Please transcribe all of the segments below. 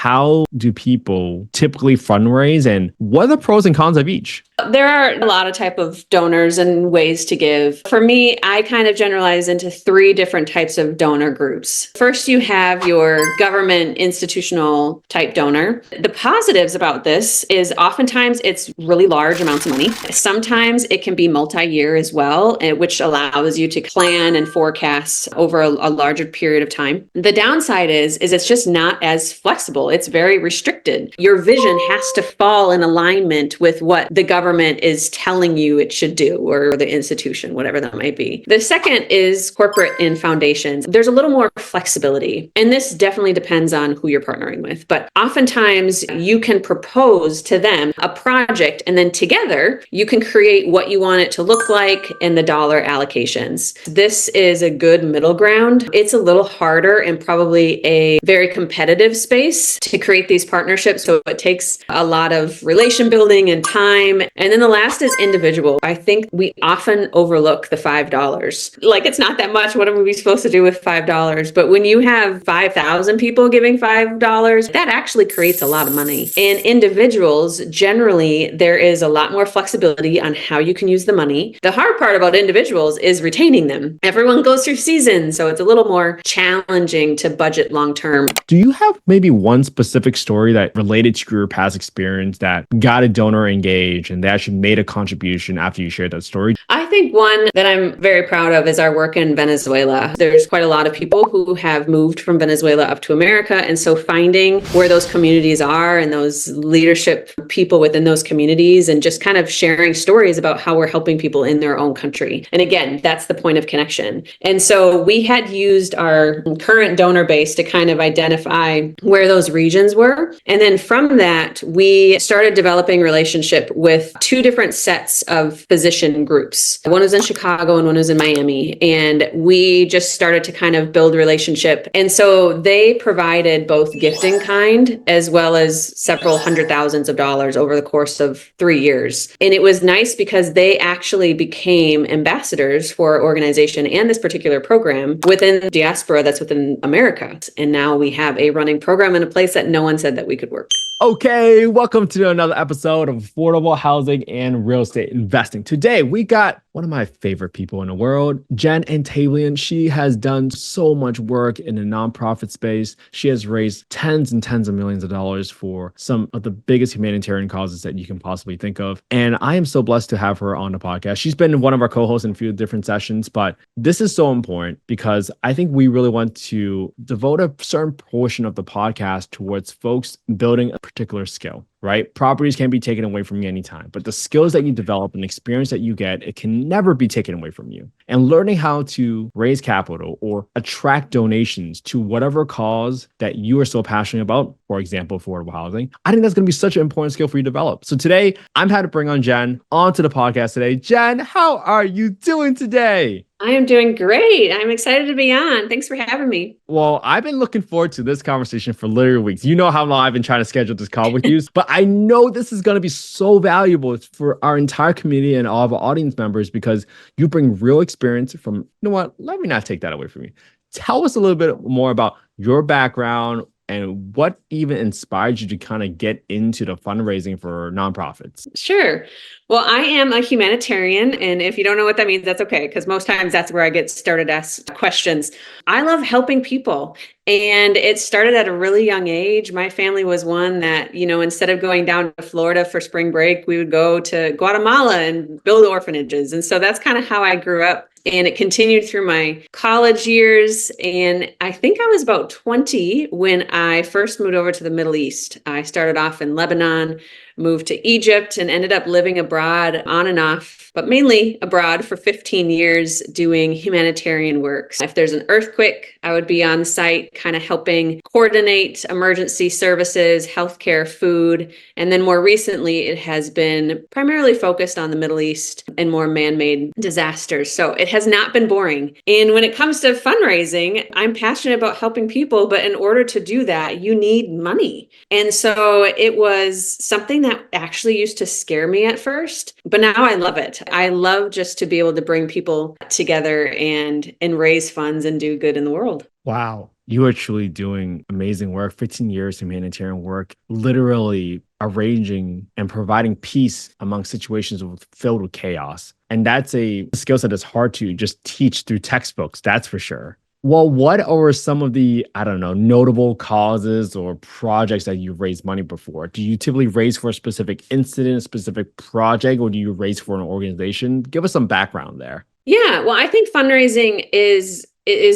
how do people typically fundraise and what are the pros and cons of each? There are a lot of type of donors and ways to give. For me, I kind of generalize into three different types of donor groups. First, you have your government institutional type donor. The positives about this is oftentimes it's really large amounts of money. Sometimes it can be multi-year as well, which allows you to plan and forecast over a larger period of time. The downside is it's just not as flexible. It's very restricted. Your vision has to fall in alignment with what the government is telling you it should do, or the institution, whatever that might be. The second is corporate and foundations. There's a little more flexibility, and this definitely depends on who you're partnering with. But oftentimes you can propose to them a project, and then together you can create what you want it to look like and the dollar allocations. This is a good middle ground. It's a little harder and probably a very competitive space to create these partnerships. So it takes a lot of relation building and time. And then the last is individual. I think we often overlook the $5. Like, it's not that much. What are we supposed to do with $5? But when you have 5,000 people giving $5, that actually creates a lot of money. And individuals, generally, there is a lot more flexibility on how you can use the money. The hard part about individuals is retaining them. Everyone goes through seasons, so it's a little more challenging to budget long term. Do you have maybe one specific story that related to your past experience that got a donor engaged and they actually made a contribution after you shared that story? I think one that I'm very proud of is our work in Venezuela. There's quite a lot of people who have moved from Venezuela up to America. And so finding where those communities are and those leadership people within those communities and just kind of sharing stories about how we're helping people in their own country. And again, that's the point of connection. And so we had used our current donor base to kind of identify where those regions were. And then from that, we started developing relationship with two different sets of physician groups. One was in Chicago and one was in Miami. And we just started to kind of build relationship. And so they provided both gift in kind as well as several hundred thousands of dollars over the course of 3 years. And it was nice because they actually became ambassadors for our organization and this particular program within the diaspora that's within America. And now we have a running program in a place that no one said that we could work. Okay, welcome to another episode of Affordable Housing and Real Estate Investing. Today, we got one of my favorite people in the world, Jen Aintablian. She has done so much work in the nonprofit space. She has raised tens and tens of millions of dollars for some of the biggest humanitarian causes that you can possibly think of. And I am so blessed to have her on the podcast. She's been one of our co-hosts in a few different sessions, but this is so important because I think we really want to devote a certain portion of the podcast towards folks building a particular skill, right? Properties can't be taken away from you anytime, but the skills that you develop and experience that you get, it can never be taken away from you. And learning how to raise capital or attract donations to whatever cause that you are so passionate about, for example, affordable housing, I think that's going to be such an important skill for you to develop. So today, I'm happy to bring on Jen onto the podcast today. Jen, how are you doing today? I am doing great. I'm excited to be on. Thanks for having me. Well, I've been looking forward to this conversation for literally weeks. You know how long I've been trying to schedule this call with you, but I know this is going to be so valuable for our entire community and all of our audience members because you bring real experience from, you know what, let me not take that away from you. Tell us a little bit more about your background and what even inspired you to kind of get into the fundraising for nonprofits. Sure. Well, I am a humanitarian. And if you don't know what that means, that's okay. Because most times that's where I get started to ask questions. I love helping people. And it started at a really young age. My family was one that, instead of going down to Florida for spring break, we would go to Guatemala and build orphanages. And so that's kind of how I grew up. And it continued through my college years. And I think I was about 20 when I first moved over to the Middle East. I started off in Lebanon, moved to Egypt, and ended up living abroad on and off, but mainly abroad for 15 years doing humanitarian work. If there's an earthquake, I would be on site kind of helping coordinate emergency services, healthcare, food. And then more recently, it has been primarily focused on the Middle East and more man-made disasters. So it has not been boring. And when it comes to fundraising, I'm passionate about helping people, but in order to do that, you need money. And so it was something that actually used to scare me at first, but now I love it. I love just to be able to bring people together and raise funds and do good in the world. Wow. You are truly doing amazing work, 15 years humanitarian work, literally arranging and providing peace among situations filled with chaos. And that's a skill set that's hard to just teach through textbooks, that's for sure. Well, what are some of the, I don't know, notable causes or projects that you've raised money before? Do you typically raise for a specific incident, a specific project, or do you raise for an organization? Give us some background there. Yeah, well, I think fundraising is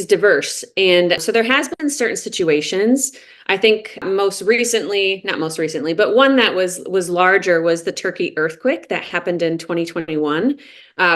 diverse. And so there has been certain situations. I think most recently, not most recently, but one that was larger was the Turkey earthquake that happened in 2021.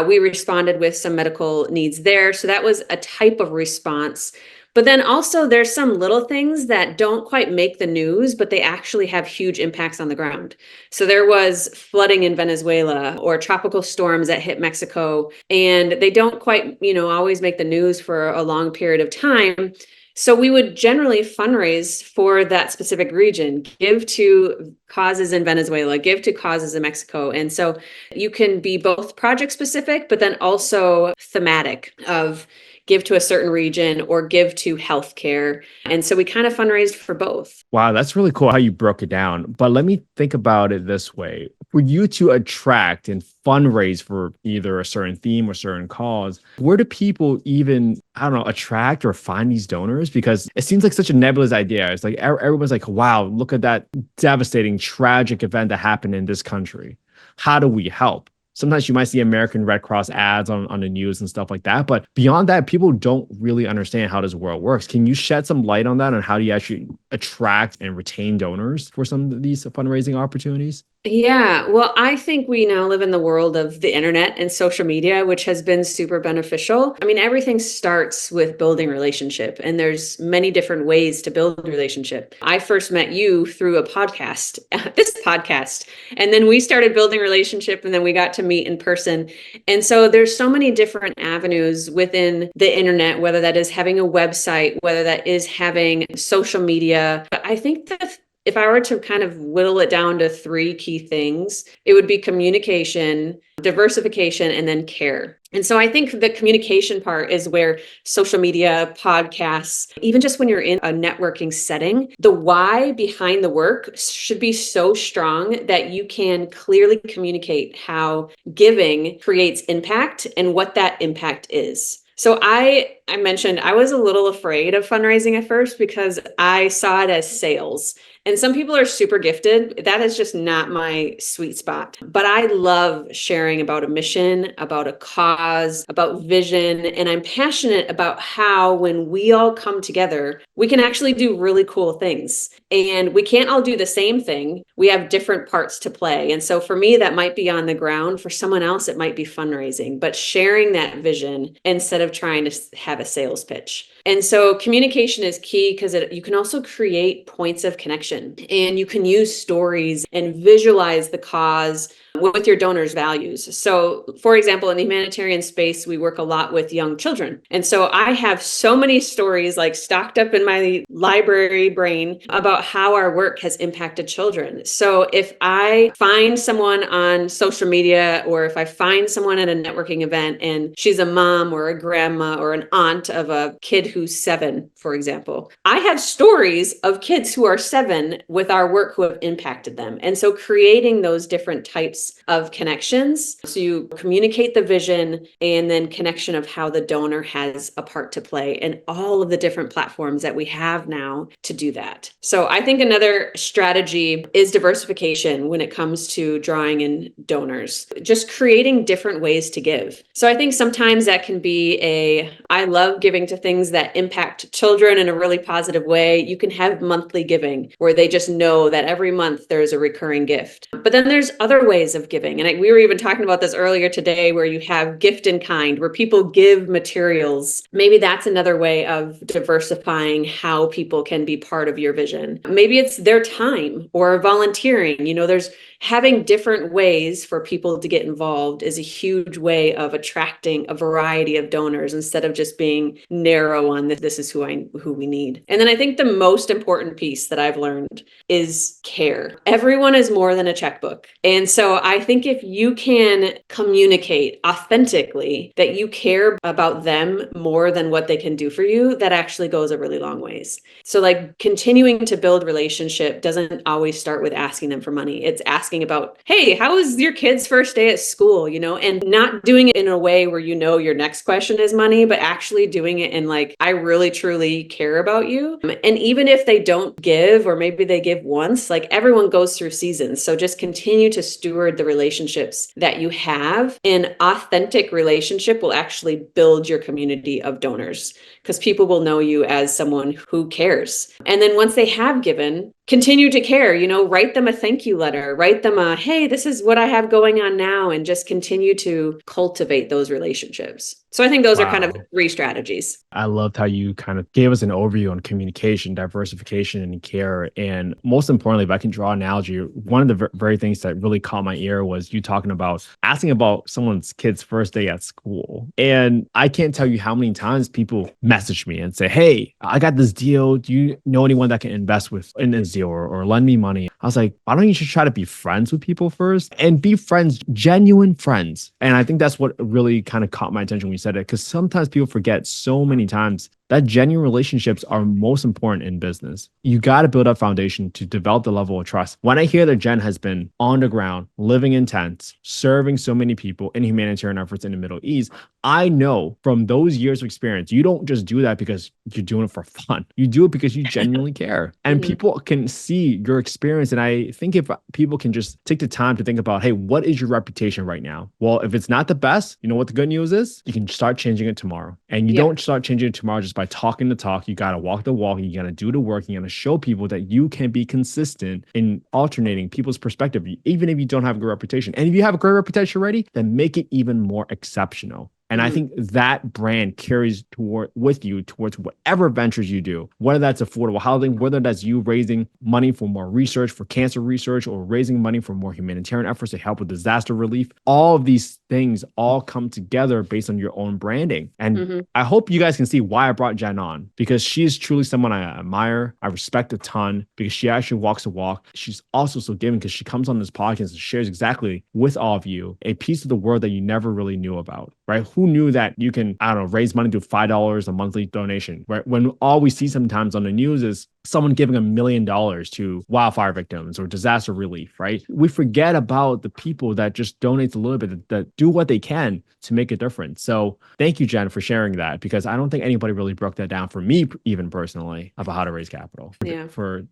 We responded with some medical needs there. So that was a type of response. But then also there's some little things that don't quite make the news, but they actually have huge impacts on the ground. So there was flooding in Venezuela or tropical storms that hit Mexico, and they don't quite, always make the news for a long period of time. So we would generally fundraise for that specific region, give to causes in Venezuela, give to causes in Mexico. And so you can be both project specific, but then also thematic of give to a certain region or give to healthcare. And so we kind of fundraised for both. Wow, that's really cool how you broke it down. But let me think about it this way. For you to attract and fundraise for either a certain theme or certain cause, where do people even, I don't know, attract or find these donors? Because it seems like such a nebulous idea. It's like everyone's like, wow, look at that devastating, tragic event that happened in this country. How do we help? Sometimes you might see American Red Cross ads on the news and stuff like that. But beyond that, people don't really understand how this world works. Can you shed some light on that, on how do you actually attract and retain donors for some of these fundraising opportunities? Yeah, well, I think we now live in the world of the internet and social media, which has been super beneficial. I mean, everything starts with building relationship, and there's many different ways to build a relationship. I first met you through a podcast, this podcast, and then we started building relationship, and then we got to meet in person. And so there's so many different avenues within the internet, whether that is having a website, whether that is having social media. But I think that if I were to kind of whittle it down to three key things, it would be communication, diversification, and then care. And so I think the communication part is where social media, podcasts, even just when you're in a networking setting, the why behind the work should be so strong that you can clearly communicate how giving creates impact and what that impact is. So I mentioned I was a little afraid of fundraising at first because I saw it as sales. And some people are super gifted. That is just not my sweet spot. But I love sharing about a mission, about a cause, about vision. And I'm passionate about how when we all come together, we can actually do really cool things. And we can't all do the same thing. We have different parts to play. And so for me, that might be on the ground. For someone else, it might be fundraising, but sharing that vision instead of trying to have a sales pitch. And so communication is key because you can also create points of connection, and you can use stories and visualize the cause with your donors' values. So, for example, in the humanitarian space, we work a lot with young children. And so I have so many stories like stocked up in my library brain about how our work has impacted children. So if I find someone on social media, or if I find someone at a networking event and she's a mom or a grandma or an aunt of a kid who's 7, for example, I have stories of kids who are 7 with our work who have impacted them. And so creating those different types of connections. So you communicate the vision and then connection of how the donor has a part to play and all of the different platforms that we have now to do that. So I think another strategy is diversification when it comes to drawing in donors, just creating different ways to give. So I think sometimes that can be I love giving to things that impact children in a really positive way. You can have monthly giving where they just know that every month there's a recurring gift. But then there's other ways of giving. And we were even talking about this earlier today, where you have gift in kind, where people give materials. Maybe that's another way of diversifying how people can be part of your vision. Maybe it's their time or volunteering. There's having different ways for people to get involved is a huge way of attracting a variety of donors instead of just being narrow on this is who we need. And then I think the most important piece that I've learned is care. Everyone is more than a checkbook. And so I think if you can communicate authentically that you care about them more than what they can do for you, that actually goes a really long ways. So like continuing to build relationship doesn't always start with asking them for money. It's asking about, hey, how was your kid's first day at school? And not doing it in a way where your next question is money, but actually doing it in like, I really truly care about you. And even if they don't give, or maybe they give once, like everyone goes through seasons. So just continue to steward the relationships that you have. An authentic relationship will actually build your community of donors because people will know you as someone who cares. And then once they have given, continue to care, write them a thank you letter, write them a, hey, this is what I have going on now, and just continue to cultivate those relationships. So I think those are kind of the three strategies. I loved how you kind of gave us an overview on communication, diversification, and care. And most importantly, if I can draw an analogy, one of the very things that really caught my ear was you talking about asking about someone's kid's first day at school. And I can't tell you how many times people message me and say, hey, I got this deal. Do you know anyone that can invest in this deal or lend me money? I was like, why don't you just try to be friends with people first and be friends, genuine friends? And I think that's what really kind of caught my attention when you said it, because sometimes people forget so many times that genuine relationships are most important in business. You got to build up foundation to develop the level of trust. When I hear that Jen has been on the ground, living in tents, serving so many people in humanitarian efforts in the Middle East, I know from those years of experience, you don't just do that because you're doing it for fun. You do it because you genuinely care. And people can see your experience. And I think if people can just take the time to think about, hey, what is your reputation right now? Well, if it's not the best, you know what the good news is? You can start changing it tomorrow. And you don't start changing it tomorrow just by talking the talk. You got to walk the walk. You got to do the work. You got to show people that you can be consistent in alternating people's perspective, even if you don't have a good reputation. And if you have a great reputation already, then make it even more exceptional. And I think that brand carries with you towards whatever ventures you do, whether that's affordable housing, whether that's you raising money for more research, for cancer research, or raising money for more humanitarian efforts to help with disaster relief. All of these things all come together based on your own branding. And I hope you guys can see why I brought Jen on, because she is truly someone I admire. I respect a ton because she actually walks the walk. She's also so giving because she comes on this podcast and shares exactly with all of you a piece of the world that you never really knew about, right? Who knew that you can, raise money to $5 a monthly donation, right? When all we see sometimes on the news is someone giving $1 million to wildfire victims or disaster relief, right? We forget about the people that just donate a little bit, that do what they can to make a difference. So thank you, Jen, for sharing that, because I don't think anybody really broke that down for me, even personally, about how to raise capital.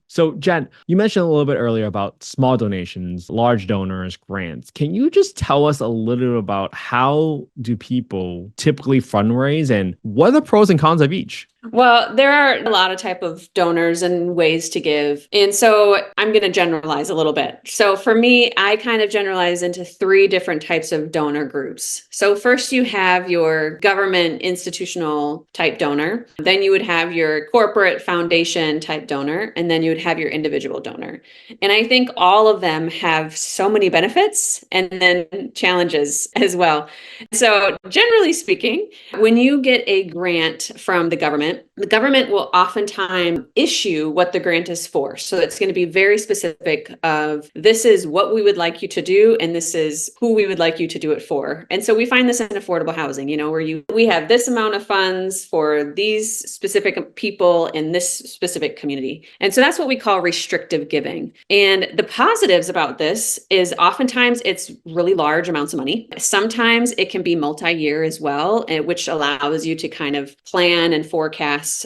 So Jen, you mentioned a little bit earlier about small donations, large donors, grants. Can you just tell us a little bit about how do people typically fundraise and what are the pros and cons of each? Well, there are a lot of type of donors and ways to give. And so I'm going to generalize a little bit. So for me, I kind of generalize into three different types of donor groups. So first you have your government institutional type donor. Then you would have your corporate foundation type donor. And then you would have your individual donor. And I think all of them have so many benefits and then challenges as well. So generally speaking, when you get a grant from the government will oftentimes issue what the grant is for. So it's going to be very specific of this is what we would like you to do, and this is who we would like you to do it for. And so we find this in affordable housing, where we have this amount of funds for these specific people in this specific community. And so that's what we call restrictive giving. And the positives about this is oftentimes it's really large amounts of money. Sometimes it can be multi-year as well, which allows you to kind of plan and forecast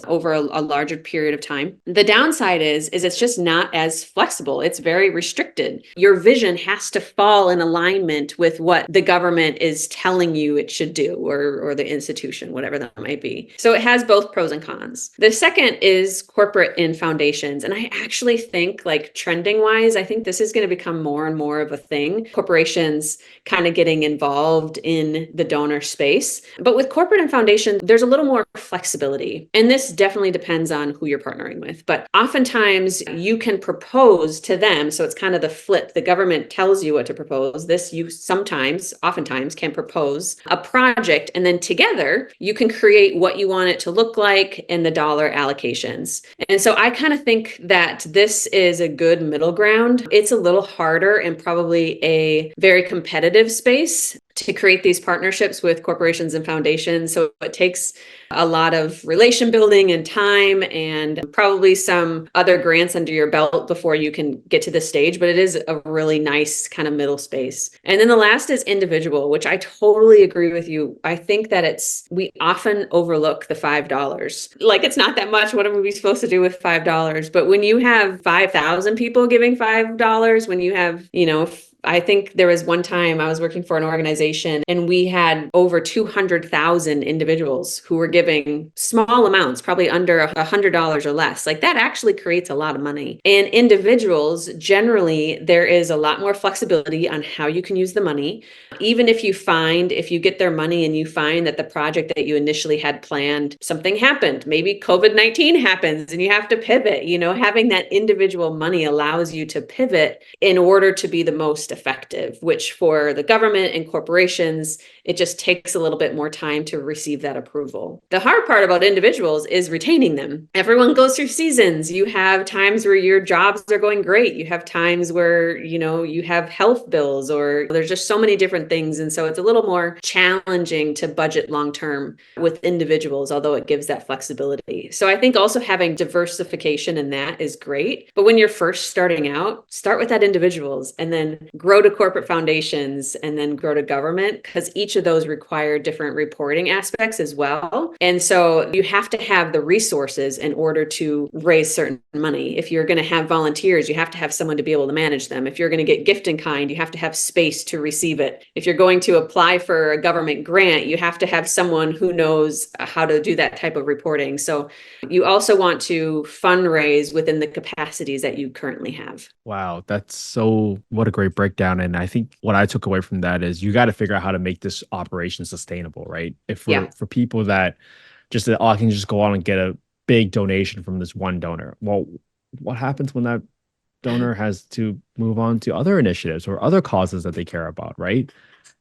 over a larger period of time. The downside is it's just not as flexible. It's very restricted. Your vision has to fall in alignment with what the government is telling you it should do, or the institution, whatever that might be. So it has both pros and cons. The second is corporate and foundations. And I actually think, like, trending wise, I think this is going to become more and more of a thing. Corporations kind of getting involved in the donor space. But with corporate and foundation, there's a little more flexibility. And this definitely depends on who you're partnering with, but oftentimes you can propose to them. So it's kind of the flip. The government tells you what to propose. This you oftentimes can propose a project, and then together you can create what you want it to look like and the dollar allocations. And so I kind of think that this is a good middle ground. It's a little harder and probably a very competitive space to create these partnerships with corporations and foundations. So it takes a lot of relation building and time and probably some other grants under your belt before you can get to this stage, but it is a really nice kind of middle space. And then the last is individual, which I totally agree with you. I think that we often overlook the $5. Like, it's not that much. What are we supposed to do with $5? But when you have 5,000 people giving $5, when you have, I think there was one time I was working for an organization and we had over 200,000 individuals who were giving small amounts, probably under $100 or less. Like, that actually creates a lot of money. And individuals, generally, there is a lot more flexibility on how you can use the money. Even if you get their money and you find that the project that you initially had planned, something happened, maybe COVID-19 happens and you have to pivot, having that individual money allows you to pivot in order to be the most effective, which for the government and corporations, it just takes a little bit more time to receive that approval. The hard part about individuals is retaining them. Everyone goes through seasons. You have times where your jobs are going great. You have times where, you have health bills, or there's just so many different things. And so it's a little more challenging to budget long-term with individuals, although it gives that flexibility. So I think also having diversification in that is great. But when you're first starting out, start with that individuals and then grow to corporate foundations and then grow to government, because each of those require different reporting aspects as well. And so you have to have the resources in order to raise certain money. If you're going to have volunteers, you have to have someone to be able to manage them. If you're going to get gift in kind, you have to have space to receive it. If you're going to apply for a government grant, you have to have someone who knows how to do that type of reporting. So you also want to fundraise within the capacities that you currently have. Wow, what a great breakdown. And I think what I took away from that is you got to figure out how to make this operation sustainable, right? For people that I can just go on and get a big donation from this one donor. Well, what happens when that donor has to move on to other initiatives or other causes that they care about, right?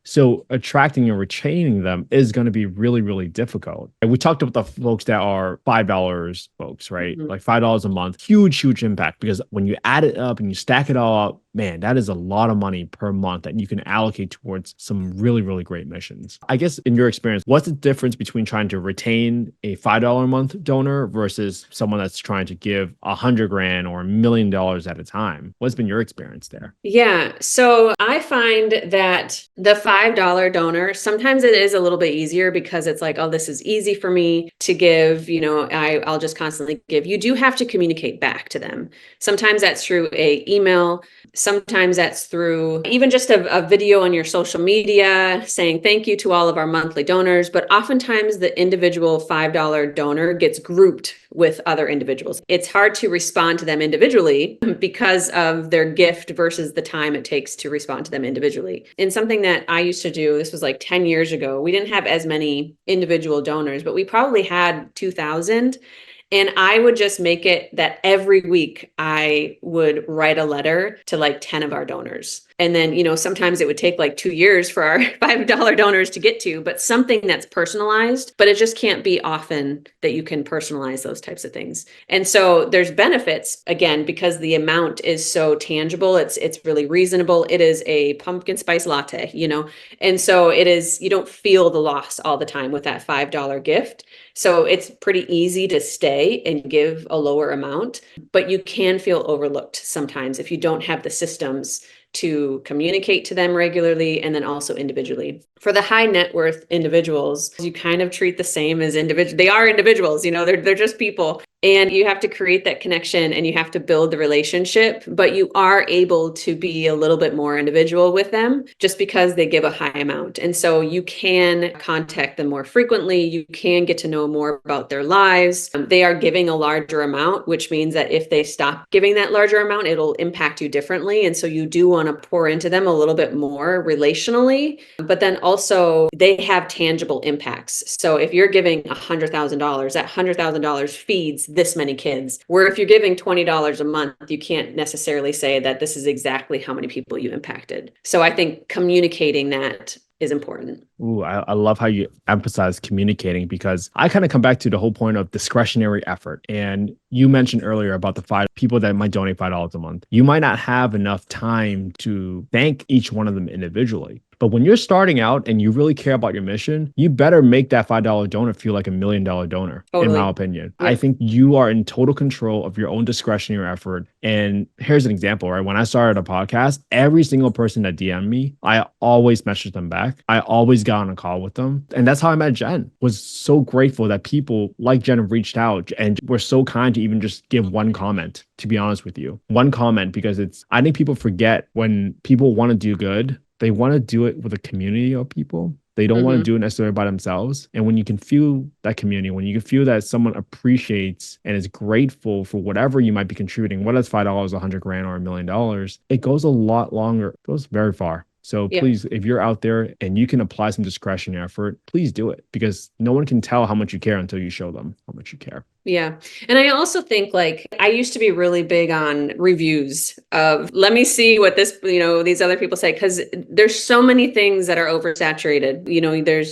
So attracting and retaining them is going to be really, really difficult. And we talked about the folks that are $5 folks, right? Mm-hmm. Like $5 a month, huge impact, because when you add it up and you stack it all up, man, that is a lot of money per month that you can allocate towards some really, really great missions. I guess in your experience, what's the difference between trying to retain a $5 a month donor versus someone that's trying to give $100,000 or $1 million at a time? What's been your experience there? Yeah. So I find that the $5 donor, sometimes it is a little bit easier because it's like, oh, this is easy for me to give, I'll just constantly give. You do have to communicate back to them. Sometimes that's through an email. Sometimes that's through even just a video on your social media saying thank you to all of our monthly donors. But oftentimes the individual $5 donor gets grouped with other individuals. It's hard to respond to them individually because of their gift versus the time it takes to respond to them individually. And something that I used to do, this was like 10 years ago, we didn't have as many individual donors, but we probably had 2,000. And I would just make it that every week I would write a letter to like 10 of our donors. And then, sometimes it would take like 2 years for our $5 donors to get to, but something that's personalized, but it just can't be often that you can personalize those types of things. And so there's benefits, again, because the amount is so tangible. It's really reasonable. It is a pumpkin spice latte, and so it is, you don't feel the loss all the time with that $5 gift. So it's pretty easy to stay and give a lower amount, but you can feel overlooked sometimes if you don't have the systems to communicate to them regularly and then also individually. For the high net worth individuals, you kind of treat the same as individuals. They are individuals, they're just people. And you have to create that connection and you have to build the relationship, but you are able to be a little bit more individual with them just because they give a high amount. And so you can contact them more frequently. You can get to know more about their lives. They are giving a larger amount, which means that if they stop giving that larger amount, it'll impact you differently. And so you do want to pour into them a little bit more relationally, but then also they have tangible impacts. So if you're giving $100,000, that $100,000 feeds this many kids. Where if you're giving $20 a month, you can't necessarily say that this is exactly how many people you impacted. So I think communicating that is important. Ooh, I love how you emphasize communicating, because I kind of come back to the whole point of discretionary effort. And you mentioned earlier about the 5 people that might donate $5 a month. You might not have enough time to thank each one of them individually. But when you're starting out and you really care about your mission, you better make that $5 donor feel like $1 million donor, Totally. in my opinion. Yeah. I think you are in total control of your own discretionary effort. And here's an example, right? When I started a podcast, every single person that DM'd me, I always messaged them back. I always got on a call with them. And that's how I met Jen. Was so grateful that people like Jen reached out and were so kind to even just give one comment, to be honest with you. One comment, because I think people forget when people want to do good, they want to do it with a community of people. They don't want to do it necessarily by themselves. And when you can feel that community, when you can feel that someone appreciates and is grateful for whatever you might be contributing, whether it's $5, $100,000, or $1 million, it goes a lot longer. It goes very far. So please, if you're out there and you can apply some discretionary effort, please do it, because no one can tell how much you care until you show them how much you care. Yeah. And I also think, like, I used to be really big on reviews of, let me see what this, these other people say, because there's so many things that are oversaturated.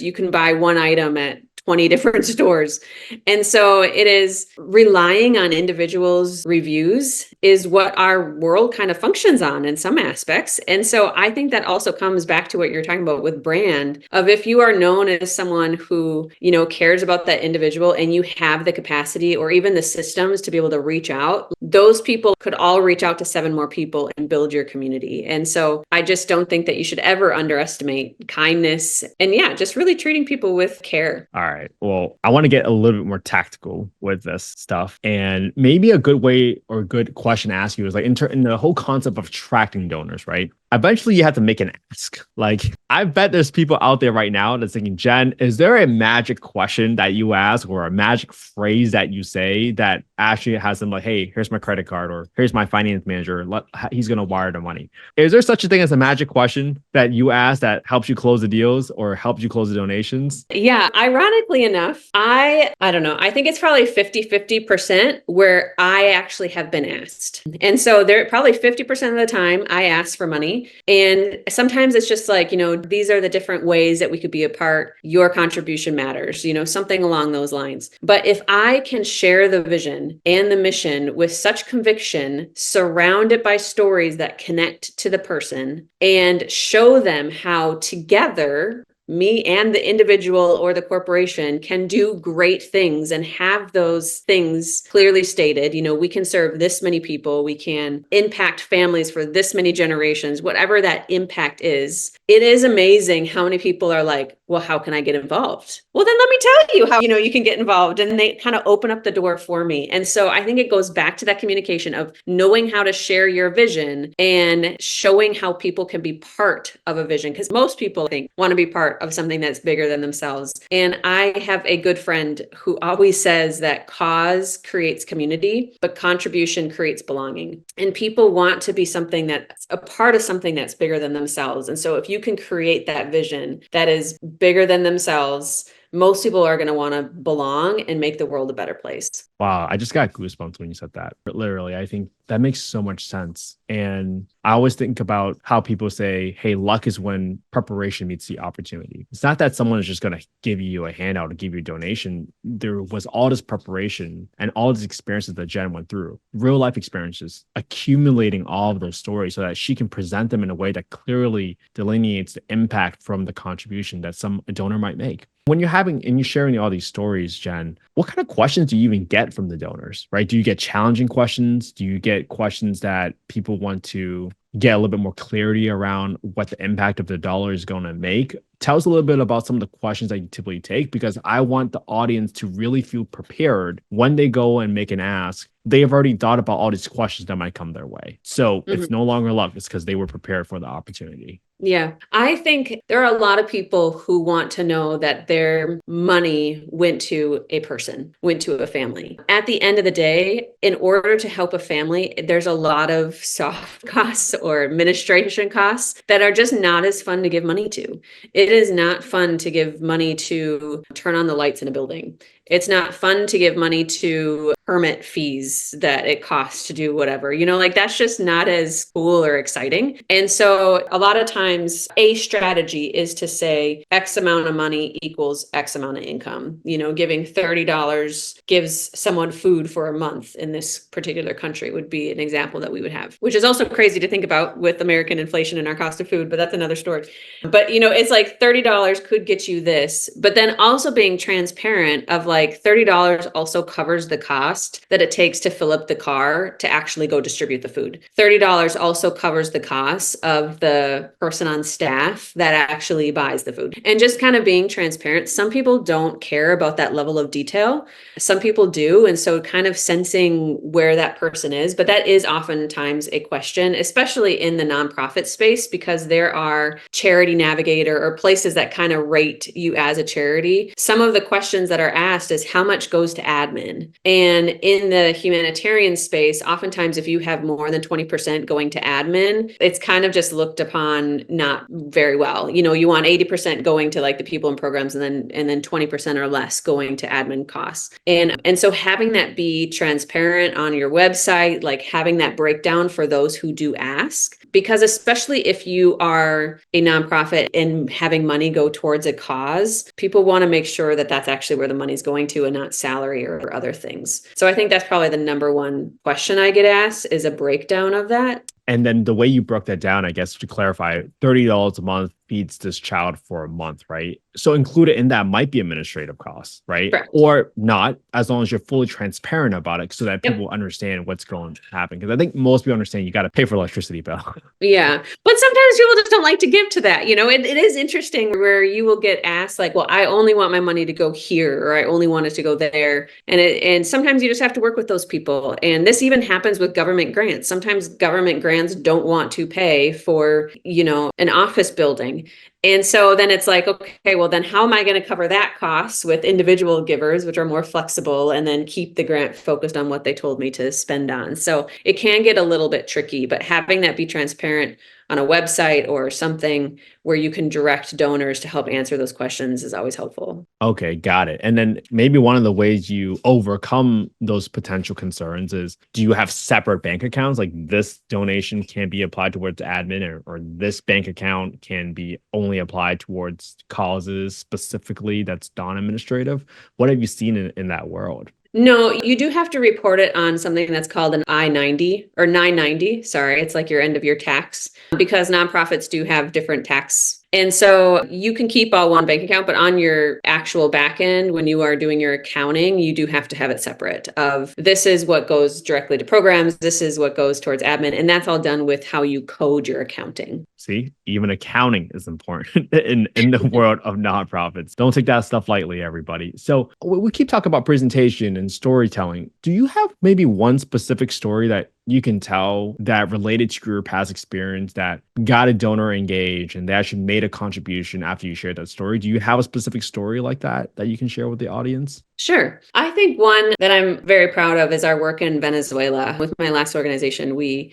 You can buy one item at 20 different stores. And so it is relying on individuals' reviews is what our world kind of functions on in some aspects. And so I think that also comes back to what you're talking about with brand, of if you are known as someone who, cares about that individual and you have the capacity or even the systems to be able to reach out, those people could all reach out to 7 more people and build your community. And so I just don't think that you should ever underestimate kindness and just really treating people with care. All right. Well, I want to get a little bit more tactical with this stuff. And maybe a good way or a good question to ask you is like in the whole concept of attracting donors, right? Eventually you have to make an ask. Like, I bet there's people out there right now that's thinking, Jen, is there a magic question that you ask or a magic phrase that you say that actually has them like, hey, here's my credit card, or here's my finance manager, he's going to wire the money? Is there such a thing as a magic question that you ask that helps you close the deals or helps you close the donations? Yeah. Ironically enough, I don't know. I think it's probably 50% where I actually have been asked. And so there probably 50% of the time I ask for money. And sometimes it's just like, these are the different ways that we could be a part. Your contribution matters, something along those lines. But if I can share the vision and the mission with such conviction, surround it by stories that connect to the person and show them how together me and the individual or the corporation can do great things and have those things clearly stated. We can serve this many people. We can impact families for this many generations, whatever that impact is. It is amazing how many people are like, well, how can I get involved? Well, then let me tell you how, you can get involved. And they kind of open up the door for me. And so I think it goes back to that communication of knowing how to share your vision and showing how people can be part of a vision. Because most people, I think, want to be part of something that's bigger than themselves. And I have a good friend who always says that cause creates community, but contribution creates belonging. And people want to be something that's a part of something that's bigger than themselves. And so if you can create that vision that is bigger than themselves, most people are going to want to belong and make the world a better place. Wow, I just got goosebumps when you said that. But literally, I think that makes so much sense. And I always think about how people say, hey, luck is when preparation meets the opportunity. It's not that someone is just going to give you a handout or give you a donation. There was all this preparation and all these experiences that Jen went through, real life experiences, accumulating all of those stories so that she can present them in a way that clearly delineates the impact from the contribution that a donor might make. When you're having and you're sharing all these stories, Jen, what kind of questions do you even get from the donors, right? Do you get challenging questions? Do you get questions that people want to get a little bit more clarity around what the impact of the dollar is going to make. Tell us a little bit about some of the questions that you typically take, because I want the audience to really feel prepared when they go and make an ask. They have already thought about all these questions that might come their way. So it's no longer luck. It's because they were prepared for the opportunity. Yeah, I think there are a lot of people who want to know that their money went to a person, went to a family. At the end of the day, in order to help a family, there's a lot of soft costs or administration costs that are just not as fun to give money to. It is not fun to give money to turn on the lights in a building. It's not fun to give money to permit fees that it costs to do whatever, like that's just not as cool or exciting. And so a lot of times a strategy is to say X amount of money equals X amount of income. Giving $30 gives someone food for a month in this particular country would be an example that we would have, which is also crazy to think about with American inflation and our cost of food, but that's another story. But, it's like $30 could get you this, but then also being transparent of like $30 also covers the cost that it takes to fill up the car to actually go distribute the food. $30 also covers the cost of the person on staff that actually buys the food. And just kind of being transparent. Some people don't care about that level of detail. Some people do. And so kind of sensing where that person is, but that is oftentimes a question, especially in the nonprofit space, because there are charity navigator or places that kind of rate you as a charity. Some of the questions that are asked is how much goes to admin? And in the humanitarian space, oftentimes if you have more than 20% going to admin, it's kind of just looked upon not very well. You want 80% going to like the people and programs and then 20% or less going to admin costs. And so having that be transparent on your website, like having that breakdown for those who do ask, because especially if you are a nonprofit and having money go towards a cause, people want to make sure that that's actually where the money's going to and not salary or other things. So I think that's probably the number one question I get asked is a breakdown of that. And then the way you broke that down, I guess to clarify, $30 a month feeds this child for a month, right? So included in that might be administrative costs, right? Correct. Or not, as long as you're fully transparent about it so that people understand what's going to happen. Because I think most people understand you got to pay for electricity bill. Yeah. But sometimes people just don't like to give to that. It is interesting where you will get asked like, well, I only want my money to go here, or I only want it to go there. And sometimes you just have to work with those people. And this even happens with government grants. Sometimes government grants don't want to pay for, an office building. And so then it's like, okay, well, then how am I going to cover that cost with individual givers, which are more flexible, and then keep the grant focused on what they told me to spend on? So it can get a little bit tricky, but having that be transparent on a website or something where you can direct donors to help answer those questions is always helpful. Okay, got it. And then maybe one of the ways you overcome those potential concerns is, do you have separate bank accounts? Like this donation can be applied towards admin, or this bank account can be only applied towards causes specifically that's non-administrative. What have you seen in that world? No, you do have to report it on something that's called an I-90 or 990. Sorry, it's like your end of year tax, because nonprofits do have different tax. And so you can keep all one bank account, but on your actual back end, when you are doing your accounting, you do have to have it separate of this is what goes directly to programs. This is what goes towards admin. And that's all done with how you code your accounting. See, even accounting is important in the world of nonprofits. Don't take that stuff lightly, everybody. So we keep talking about presentation and storytelling. Do you have maybe one specific story that you can tell that related to your past experience that got a donor engaged and they actually made a contribution after you shared that story? Do you have a specific story like that you can share with the audience? Sure. I think one that I'm very proud of is our work in Venezuela. With my last organization,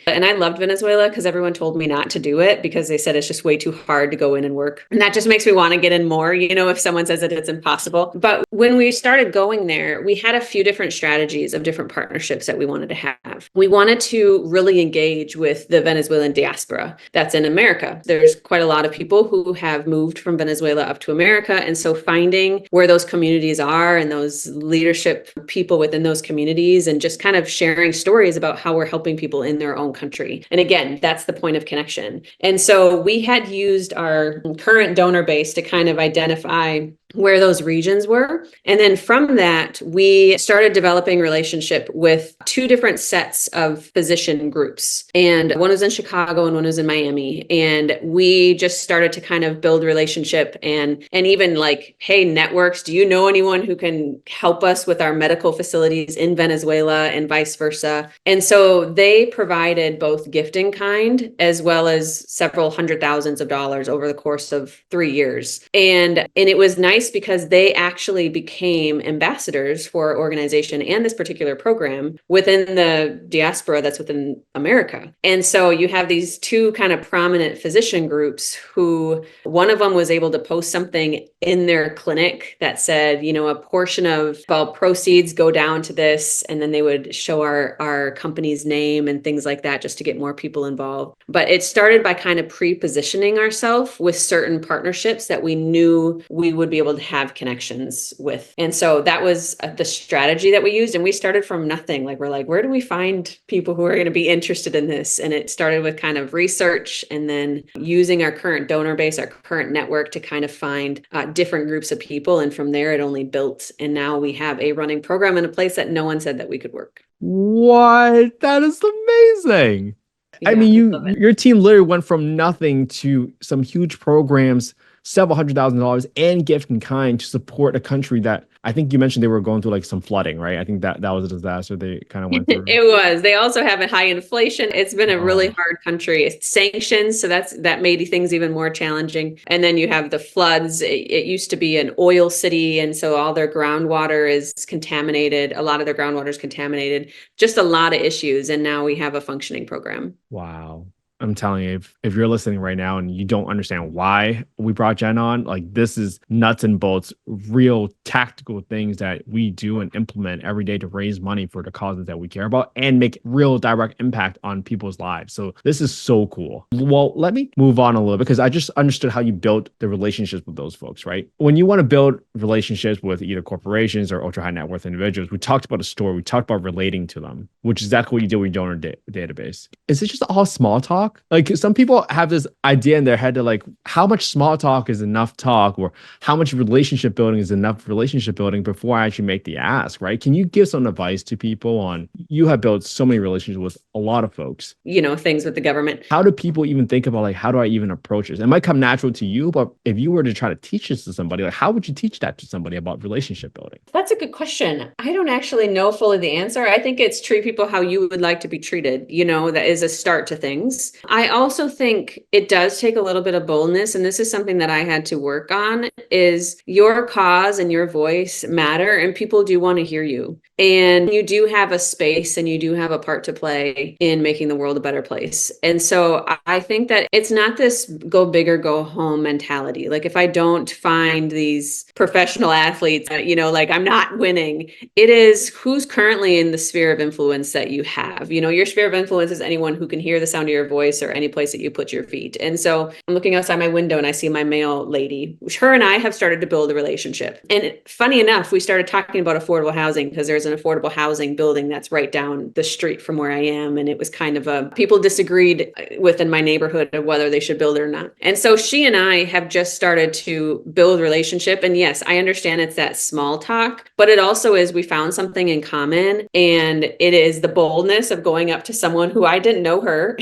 and I loved Venezuela because everyone told me not to do it because they said it's just way too hard to go in and work. And that just makes me want to get in more, if someone says that it's impossible. But when we started going there, we had a few different strategies of different partnerships that we wanted to have. We wanted to really engage with the Venezuelan diaspora that's in America. There's quite a lot of people who have moved from Venezuela up to America. And so finding where those communities are and those leadership people within those communities and just kind of sharing stories about how we're helping people in their own country. And again, that's the point of connection. And so we had used our current donor base to kind of identify where those regions were. And then from that, we started developing relationship with two different sets of physician groups. And one was in Chicago and one was in Miami. And we just started to kind of build relationship and even like, hey, networks, do you know anyone who can help us with our medical facilities in Venezuela and vice versa? And so they provided both gift in kind as well as several hundred thousands of dollars over the course of 3 years. And it was nice because they actually became ambassadors for our organization and this particular program within the diaspora that's within America. And so you have these two kind of prominent physician groups who one of them was able to post something in their clinic that said, a portion of proceeds go down to this, and then they would show our company's name and things like that just to get more people involved. But it started by kind of pre-positioning ourselves with certain partnerships that we knew we would be able to have connections with. And so that was the strategy that we used. And we started from nothing. Like, we're like, where do we find people who are going to be interested in this? And it started with kind of research and then using our current donor base, our current network to kind of find different groups of people. And from there, it only built. And now we have a running program in a place that no one said that we could work. What? That is amazing. Yeah, I mean, your team literally went from nothing to some huge programs, several $100,000 and gift in kind to support a country that I think you mentioned they were going through like some flooding, right? I think that was a disaster they kind of went through. It was. They also have a high inflation. It's been a really hard country. It's sanctions, so that made things even more challenging. And then you have the floods. It used to be an oil city, and so all their groundwater is contaminated. A lot of their groundwater is contaminated. Just a lot of issues. And now we have a functioning program. Wow. I'm telling you, if you're listening right now and you don't understand why we brought Jen on, like this is nuts and bolts, real tactical things that we do and implement every day to raise money for the causes that we care about and make real direct impact on people's lives. So this is so cool. Well, let me move on a little bit because I just understood how you built the relationships with those folks, right? When you want to build relationships with either corporations or ultra high net worth individuals, we talked about a story, we talked about relating to them, which is exactly what you do with your donor database. Is it just all small talk? Like some people have this idea in their head that like how much small talk is enough talk or how much relationship building is enough relationship building before I actually make the ask, right? Can you give some advice to people on, you have built so many relationships with a lot of folks, things with the government. How do people even think about like, how do I even approach this? It might come natural to you, but if you were to try to teach this to somebody, like how would you teach that to somebody about relationship building? That's a good question. I don't actually know fully the answer. I think it's treat people how you would like to be treated. That is a start to things. I also think it does take a little bit of boldness. And this is something that I had to work on is your cause and your voice matter. And people do want to hear you. And you do have a space and you do have a part to play in making the world a better place. And so I think that it's not this go big or go home mentality. Like if I don't find these professional athletes, like I'm not winning. It is who's currently in the sphere of influence that you have. Your sphere of influence is anyone who can hear the sound of your voice or any place that you put your feet. And so I'm looking outside my window and I see my mail lady. Her and I have started to build a relationship. And funny enough, we started talking about affordable housing because there's an affordable housing building that's right down the street from where I am. And it was kind of people disagreed within my neighborhood of whether they should build it or not. And so she and I have just started to build relationship. And yes, I understand it's that small talk, but it also is we found something in common. And it is the boldness of going up to someone who I didn't know her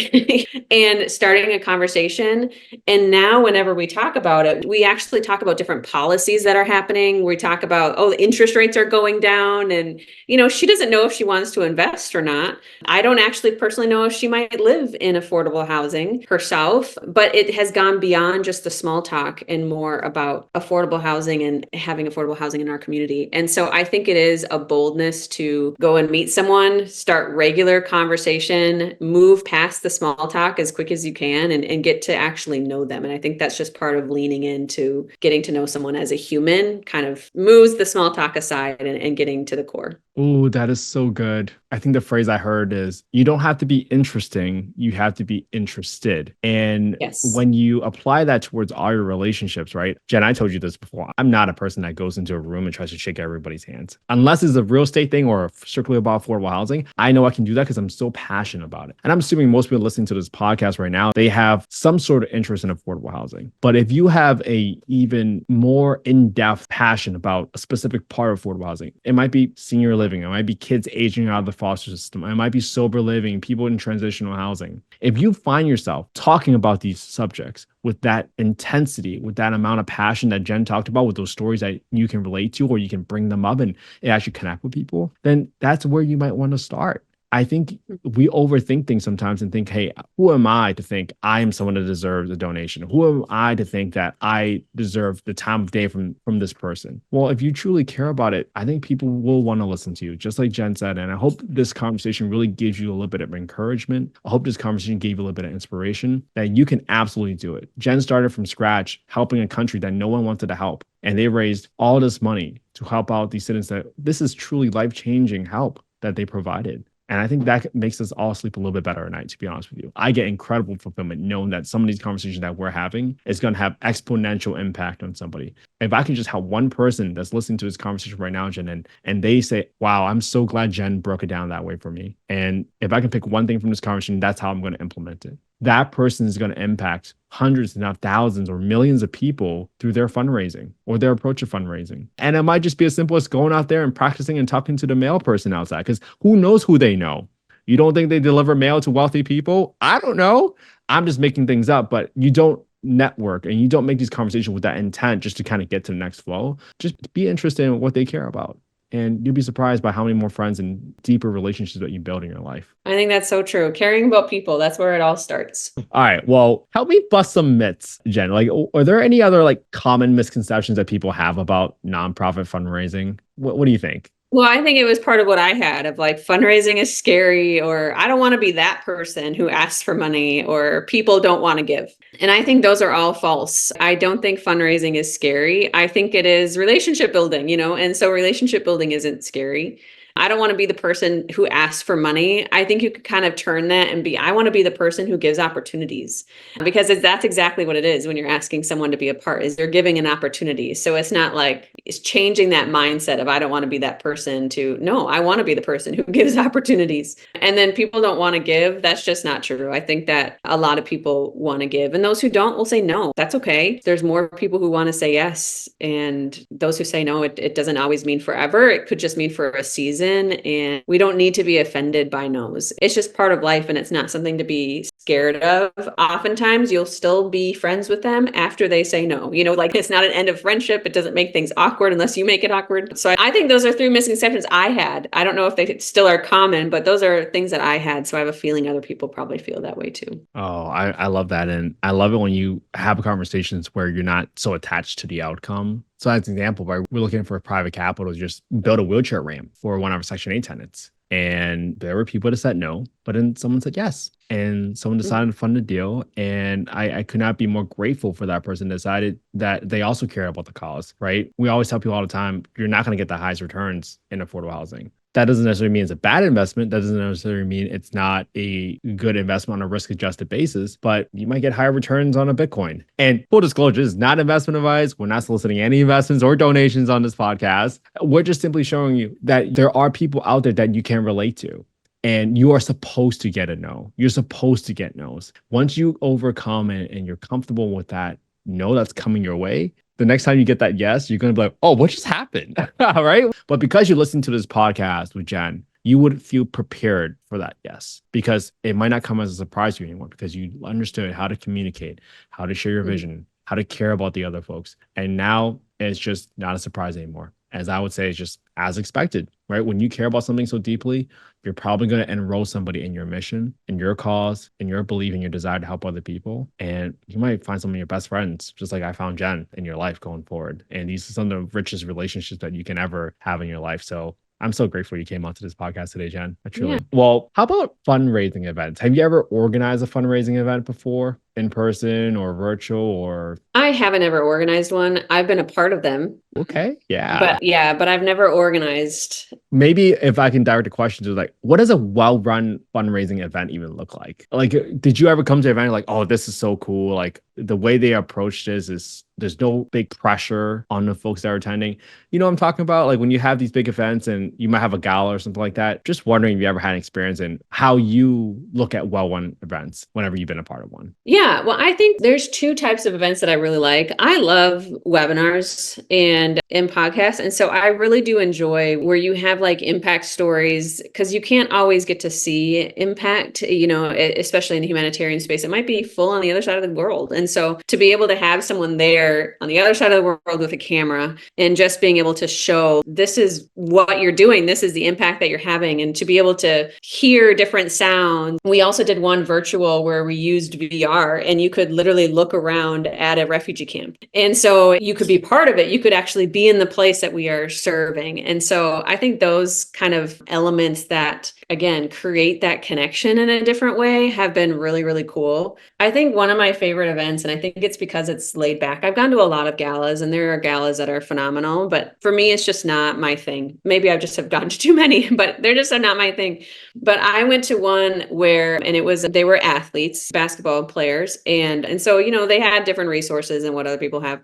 and starting a conversation. And now whenever we talk about it, we actually talk about different policies that are happening. We talk about, the interest rates are going down. And, she doesn't know if she wants to invest or not. I don't actually personally know if she might live in affordable housing herself, but it has gone beyond just the small talk and more about affordable housing and having affordable housing in our community. And so I think it is a boldness to go and meet someone, start regular conversation, move past the small talk as quick as you can and get to actually know them. And I think that's just part of leaning into getting to know someone as a human, kind of moves the small talk aside and getting to the core. Oh, that is so good. I think the phrase I heard is you don't have to be interesting, you have to be interested. And Yes. when you apply that towards all your relationships, right? Jen, I told you this before. I'm not a person that goes into a room and tries to shake everybody's hands. Unless it's a real estate thing or strictly about affordable housing, I know I can do that because I'm so passionate about it. And I'm assuming most people listening to this podcast right now, they have some sort of interest in affordable housing. But if you have a even more in-depth passion about a specific part of affordable housing, it might be senior living, it might be kids aging out of the foster system, it might be sober living, people in transitional housing. If you find yourself talking about these subjects with that intensity, with that amount of passion that Jen talked about, with those stories that you can relate to or you can bring them up and it actually connect with people, then that's where you might want to start. I think we overthink things sometimes and think, hey, who am I to think I am someone that deserves a donation? Who am I to think that I deserve the time of day from this person? Well, if you truly care about it, I think people will want to listen to you, just like Jen said. And I hope this conversation really gives you a little bit of encouragement. I hope this conversation gave you a little bit of inspiration that you can absolutely do it. Jen started from scratch, helping a country that no one wanted to help. And they raised all this money to help out these citizens that this is truly life-changing help that they provided. And I think that makes us all sleep a little bit better at night, to be honest with you. I get incredible fulfillment knowing that some of these conversations that we're having is going to have exponential impact on somebody. If I can just help one person that's listening to this conversation right now, Jen, and they say, wow, I'm so glad Jen broke it down that way for me. And if I can pick one thing from this conversation, that's how I'm going to implement it. That person is going to impact hundreds, if not thousands or millions of people through their fundraising or their approach to fundraising. And it might just be as simple as going out there and practicing and talking to the mail person outside, because who knows who they know? You don't think they deliver mail to wealthy people? I don't know. I'm just making things up, but you don't network and you don't make these conversations with that intent just to kind of get to the next flow. Just be interested in what they care about. And you'll be surprised by how many more friends and deeper relationships that you build in your life. I think that's so true. Caring about people, that's where it all starts. All right. Well, help me bust some myths, Jen. Like, are there any other like common misconceptions that people have about nonprofit fundraising? What do you think? Well, I think it was part of what I had of like fundraising is scary, or I don't want to be that person who asks for money, or people don't want to give. And I think those are all false. I don't think fundraising is scary. I think it is relationship building, and so relationship building isn't scary. I don't want to be the person who asks for money. I think you could kind of turn that and I want to be the person who gives opportunities, because that's exactly what it is when you're asking someone to be a part, is you're giving an opportunity. So it's not like it's changing that mindset of I don't want to be that person to no, I want to be the person who gives opportunities. And then people don't want to give. That's just not true. I think that a lot of people want to give, and those who don't will say no. That's okay. There's more people who want to say yes. And those who say no, it doesn't always mean forever. It could just mean for a season. And we don't need to be offended by no's. It's just part of life, and it's not something to be scared of. Oftentimes you'll still be friends with them after they say no. Like it's not an end of friendship. It doesn't make things awkward unless you make it awkward. So I think those are 3 misconceptions I had. I don't know if they still are common, but those are things that I had. So I have a feeling other people probably feel that way too. Oh, I love that. And I love it when you have conversations where you're not so attached to the outcome. So as an example, right, we're looking for a private capital to just build a wheelchair ramp for one of our Section 8 tenants. And there were people that said no, but then someone said yes. And someone decided to fund the deal. And I could not be more grateful for that person decided that they also care about the cause, right? We always tell people all the time, you're not going to get the highest returns in affordable housing. That doesn't necessarily mean it's a bad investment. That doesn't necessarily mean it's not a good investment on a risk-adjusted basis, but you might get higher returns on a Bitcoin. And full disclosure, this is not investment advice. We're not soliciting any investments or donations on this podcast. We're just simply showing you that there are people out there that you can relate to. And you are supposed to get a no. You're supposed to get no's. Once you overcome it and you're comfortable with that no that's coming your way, the next time you get that yes, you're going to be like, oh, what just happened? All right. But because you listen to this podcast with Jen, you would feel prepared for that yes, because it might not come as a surprise to you anymore, because you understood how to communicate, how to share your vision, how to care about the other folks. And now it's just not a surprise anymore. As I would say, it's just as expected, right? When you care about something so deeply, you're probably going to enroll somebody in your mission, in your cause, in your belief, in your desire to help other people. And you might find some of your best friends, just like I found Jen, in your life going forward. And these are some of the richest relationships that you can ever have in your life. So I'm so grateful you came onto this podcast today, Jen. I truly. Yeah. Well, how about fundraising events? Have you ever organized a fundraising event before? in person or virtual or? I haven't ever organized one. I've been a part of them, Okay. Yeah. but yeah, but I've never organized. Maybe if I can direct the question to like, what does a well-run fundraising event even look like? Like, did you ever come to an event like, oh, this is so cool? Like the way they approach this is there's no big pressure on the folks that are attending. You know what I'm talking about? Like when you have these big events and you might have a gala or something like that. Just wondering if you ever had an experience and how you look at well-run events whenever you've been a part of one. Yeah, well, I think there's two types of events that I really like. I love webinars and in podcasts. And so I really do enjoy where you have like impact stories because you can't always get to see impact, especially in the humanitarian space. It might be full on the other side of the world. And so to be able to have someone there on the other side of the world with a camera and just being able to show this is what you're doing, this is the impact that you're having, and to be able to hear different sounds. We also did one virtual where we used VR and you could literally look around at a refugee camp. And so you could be part of it. You could actually be in the place that we are serving. And so I think those kind of elements that, again, create that connection in a different way have been really, really cool. I think one of my favorite events, and I think it's because it's laid back. I've gone to a lot of galas and there are galas that are phenomenal, but for me, it's just not my thing. Maybe I just have gone to too many, but they're just not my thing. But I went to one where, and they were athletes, basketball players. And so, they had different resources than what other people have.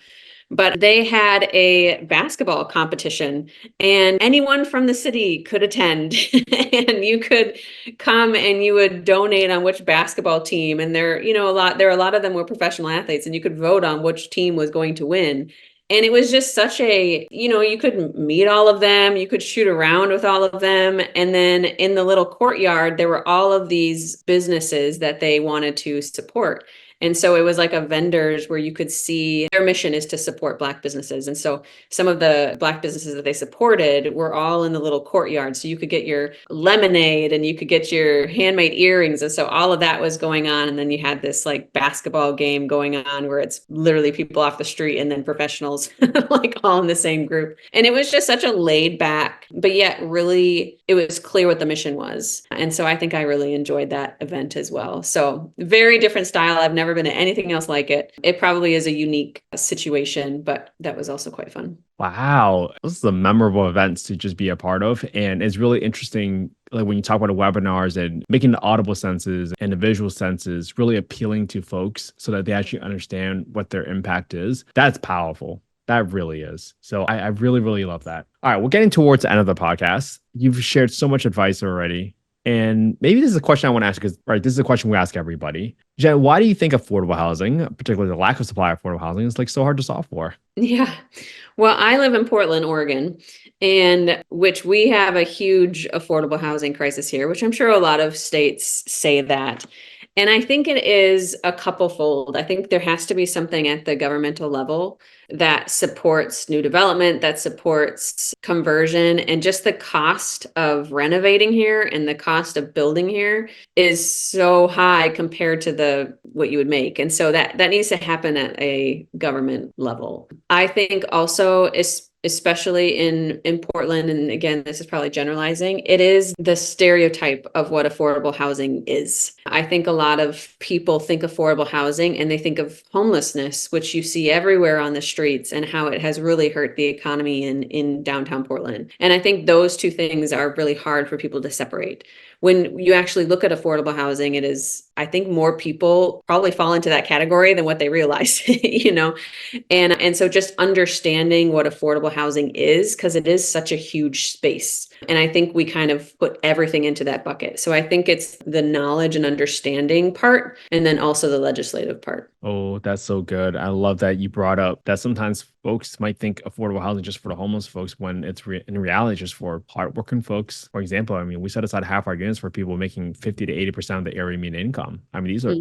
But they had a basketball competition and anyone from the city could attend and you could come and you would donate on which basketball team. And there are a lot of them were professional athletes and you could vote on which team was going to win. And it was just such you could meet all of them, you could shoot around with all of them. And then in the little courtyard, there were all of these businesses that they wanted to support. And so it was like a vendors where you could see their mission is to support Black businesses. And so some of the Black businesses that they supported were all in the little courtyard. So you could get your lemonade and you could get your handmade earrings. And so all of that was going on. And then you had this like basketball game going on where it's literally people off the street and then professionals like all in the same group. And it was just such a laid back, but yet really it was clear what the mission was. And so I think I really enjoyed that event as well. So very different style. I've never been to anything else like it. It probably is a unique situation, but that was also quite fun. Wow. This is a memorable events to just be a part of. And it's really interesting, like when you talk about the webinars and making the audible senses and the visual senses really appealing to folks so that they actually understand what their impact is. That's powerful. That really is. So I really, really love that. All right, we're getting towards the end of the podcast. You've shared so much advice already. And maybe this is a question I want to ask because, right, this is a question we ask everybody. Jen, why do you think affordable housing, particularly the lack of supply of affordable housing, is like so hard to solve for? Yeah. Well, I live in Portland, Oregon, and which we have a huge affordable housing crisis here, which I'm sure a lot of states say that. And I think it is a couple fold. I think there has to be something at the governmental level that supports new development, that supports conversion, and just the cost of renovating here and the cost of building here is so high compared to what you would make. And so that needs to happen at a government level. I think also especially in Portland, and again, this is probably generalizing, it is the stereotype of what affordable housing is. I think a lot of people think affordable housing and they think of homelessness, which you see everywhere on the streets, and how it has really hurt the economy in downtown Portland. And I think those two things are really hard for people to separate. When you actually look at affordable housing, it is, I think more people probably fall into that category than what they realize, And so just understanding what affordable housing is, because it is such a huge space. And I think we kind of put everything into that bucket. So I think it's the knowledge and understanding part, and then also the legislative part. Oh, that's so good. I love that you brought up that sometimes folks might think affordable housing just for the homeless folks when it's in reality just for hardworking folks. For example, I mean, we set aside half our units for people making 50 to 80% of the area median income. I mean, these are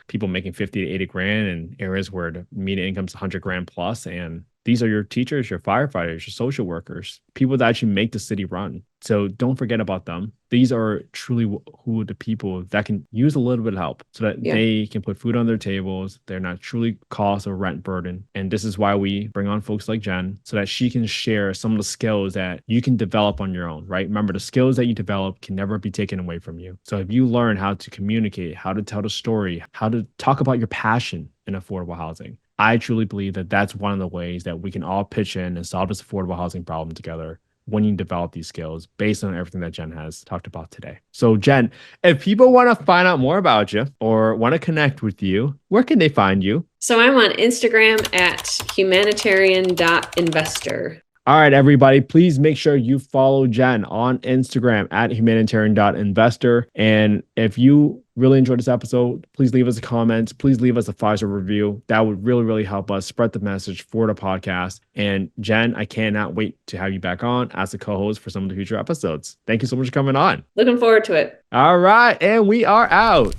people making 50 to 80 grand in areas where the median income is 100 grand plus. And These are your teachers, your firefighters, your social workers, people that actually make the city run. So don't forget about them. These are truly who the people that can use a little bit of help so that they can put food on their tables. They're not truly cost or rent burden. And this is why we bring on folks like Jen so that she can share some of the skills that you can develop on your own, right? Remember, the skills that you develop can never be taken away from you. So if you learn how to communicate, how to tell the story, how to talk about your passion in affordable housing, I truly believe that that's one of the ways that we can all pitch in and solve this affordable housing problem together when you develop these skills based on everything that Jen has talked about today. So Jen, if people want to find out more about you or want to connect with you, where can they find you? So I'm on Instagram at humanitarian.investor. All right, everybody, please make sure you follow Jen on Instagram at humanitarian.investor. And if you really enjoyed this episode, please leave us a comment. Please leave us a 5-star review. That would really, really help us spread the message for the podcast. And Jen, I cannot wait to have you back on as a co-host for some of the future episodes. Thank you so much for coming on. Looking forward to it. All right, and we are out.